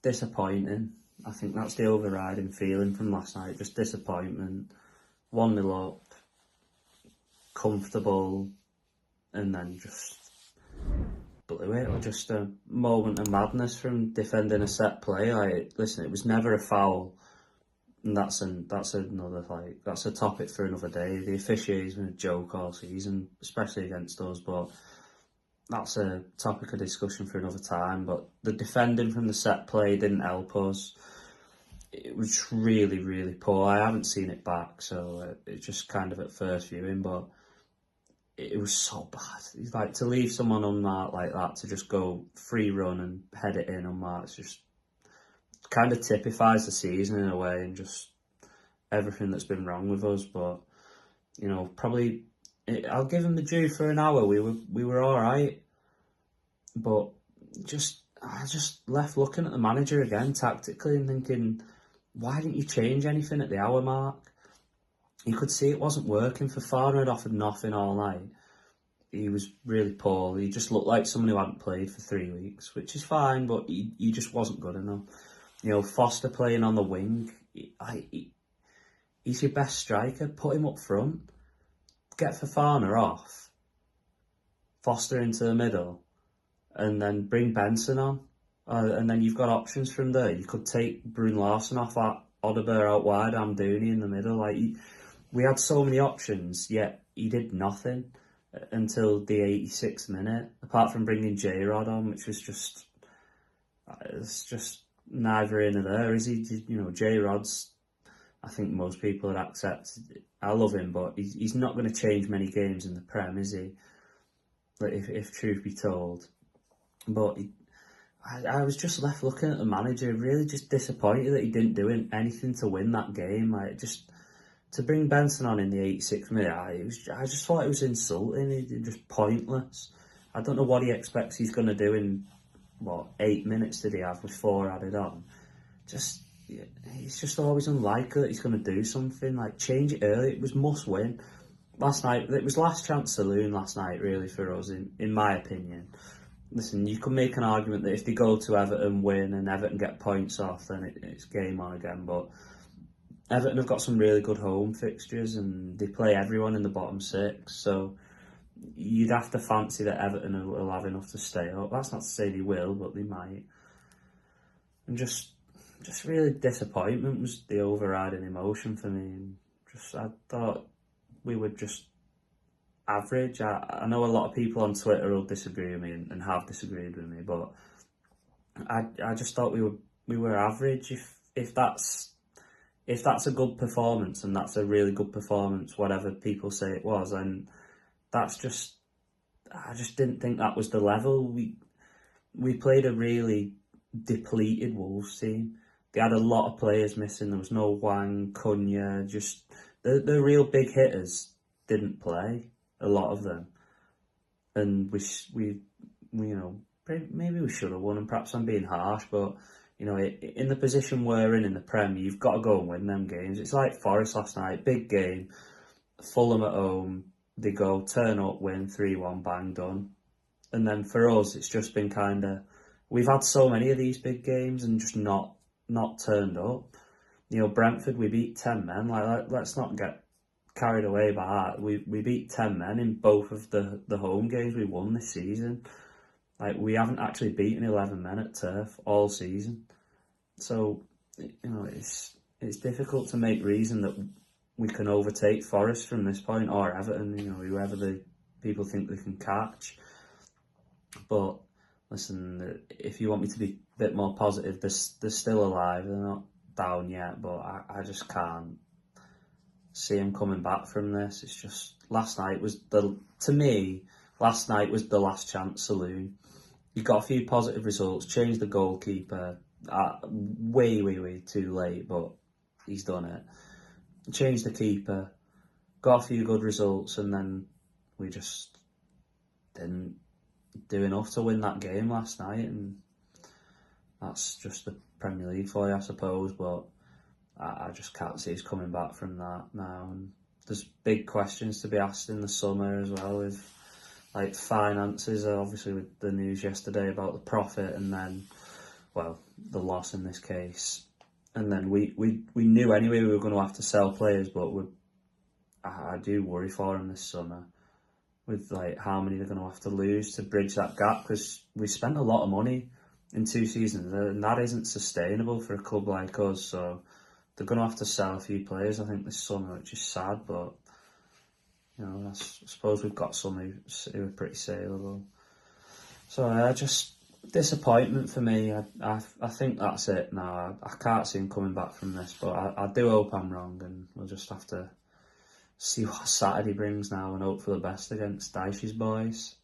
disappointing. I think that's the overriding feeling from last night, just disappointment. 1-0 up, comfortable, and then just blew it. Or just a moment of madness from defending a set play. Like, listen, it was never a foul, and that's another, like, that's a topic for another day. The officiating's been a joke all season, especially against us, but that's a topic of discussion for another time. But the defending from the set play didn't help us. It was really, really poor. I haven't seen it back, so it's just kind of at first viewing, but it was so bad. It's like, to leave someone unmarked like that, to just go free run and head it in unmarked, it's just kind of typifies the season in a way, and just everything that's been wrong with us. But, you know, probably I'll give him the due for an hour. We were all right, but I just left looking at the manager again tactically and thinking, why didn't you change anything at the hour mark? You could see it wasn't working. Fofana had offered nothing all night. He was really poor. He just looked like someone who hadn't played for 3 weeks, which is fine, but he just wasn't good enough. You know, Foster playing on the wing, he's your best striker. Put him up front. Get Fofana off. Foster into the middle. And then bring Benson on. And then you've got options from there. You could take Brun Larsen off at Odegaard out wide, Amdouni in the middle. Like, we had so many options, yet he did nothing until the 86th minute, apart from bringing J-Rod on, which was just, it's just neither in nor there, is he? You know, J-Rod's, I think most people would accept. I love him, but he's not going to change many games in the Prem, is he? Like, if truth be told. But I was just left looking at the manager, really just disappointed that he didn't do anything to win that game. Like, just to bring Benson on in the 86th minute, I just thought it was insulting, just pointless. I don't know what he expects he's going to do in, 8 minutes did he have with 4 added on? He's just always unlikely that he's going to do something. Like, change it early. It was must win. Last night, it was last chance saloon last night, really, for us, in my opinion. Listen, you can make an argument that if they go to Everton, win, and Everton get points off, then it's game on again. But Everton have got some really good home fixtures, and they play everyone in the bottom 6. So you'd have to fancy that Everton will have enough to stay up. That's not to say they will, but they might. And just really disappointment was the overriding emotion for me. And I thought we would just average. I know a lot of people on Twitter will disagree with me and have disagreed with me, but I just thought we were average. If that's a good performance, and that's a really good performance, whatever people say it was, and that's just, I just didn't think that was the level. We played a really depleted Wolves team. They had a lot of players missing. There was no Wang, Cunha, just the real big hitters didn't play. A lot of them, and we you know, maybe we should have won, and perhaps I'm being harsh, but you know, in the position we're in the Prem, you've got to go and win them games. It's like Forest last night, big game, Fulham at home, they go, turn up, win 3-1, bang, done. And then for us, it's just been kind of, we've had so many of these big games and just not turned up. You know, Brentford, we beat 10 men. Like, let's not get carried away by that. We beat 10 men in both of the home games we won this season. Like, we haven't actually beaten 11 men at turf all season. So, you know, it's difficult to make reason that we can overtake Forest from this point, or Everton, you know, whoever the people think they can catch. But listen, if you want me to be a bit more positive, they're still alive. They're not down yet, but I just can't see him coming back from this. It's just, last night was the last chance saloon. You got a few positive results, changed the goalkeeper way too late, but he's done it. Changed the keeper, got a few good results, and then we just didn't do enough to win that game last night, and that's just the Premier League for you, I suppose, but I just can't see us coming back from that now. And there's big questions to be asked in the summer as well, with like finances, obviously with the news yesterday about the profit, and then well, the loss in this case. And then we knew anyway we were going to have to sell players, but I do worry for them this summer with like how many they're going to have to lose to bridge that gap, because we spent a lot of money in 2 seasons and that isn't sustainable for a club like us. So they're going to have to sell a few players, I think, this summer, which is sad, but you know, I suppose we've got some who are pretty saleable. So just disappointment for me. I think that's it now. I can't see him coming back from this, but I do hope I'm wrong, and we'll just have to see what Saturday brings now and hope for the best against Dyche's boys.